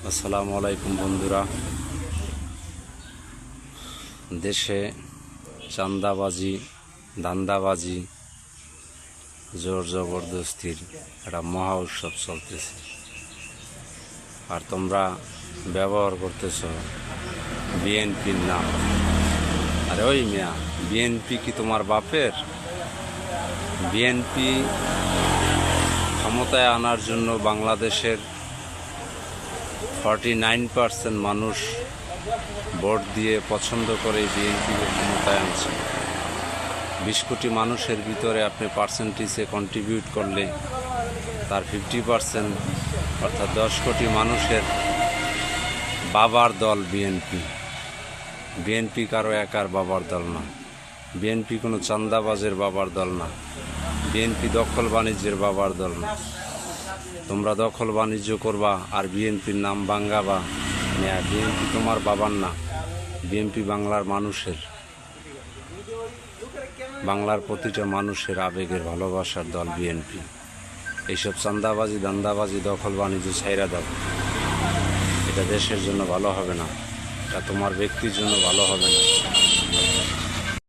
আসসালামু আলাইকুম বন্ধুরা। দেশে চাঁদাবাজি, ধান্দাবাজি, জোর জবরদস্তির একটা মহা উৎসব চলতেছে, আর তোমরা ব্যবহার করতেছ বিএনপির নাম। আরে ওই মিয়া, বিএনপি কি তোমার বাপের? বিএনপি ক্ষমতায় আনার জন্য বাংলাদেশের 49% মানুষ ভোট দিয়ে পছন্দ করে বিএনপিকে ক্ষমতায় আনছে। 20 কোটি মানুষের ভিতরে আপনি পার্সেন্টেজে কন্ট্রিবিউট করলে তার 50%, অর্থাৎ 10 কোটি মানুষের বাবার দল বিএনপি। বিএনপি কারো একার বাবার দল না। বিএনপি কোনো চাঁদাবাজের বাবার দল না। বিএনপি দখল বাণিজ্যের বাবার দল না। তোমরা দখল বাণিজ্য করবা আর বিএনপির নাম ভাঙ্গাবা। বিএনপি তোমার বাবার না, বিএনপি বাংলার মানুষের, বাংলার প্রতিটা মানুষের আবেগের ভালোবাসার দল বিএনপি। এইসব চাঁদাবাজি, দান্দাবাজি, দখল বাণিজ্য ছাইরা দাও। এটা দেশের জন্য ভালো হবে না, এটা তোমার ব্যক্তির জন্য ভালো হবে না।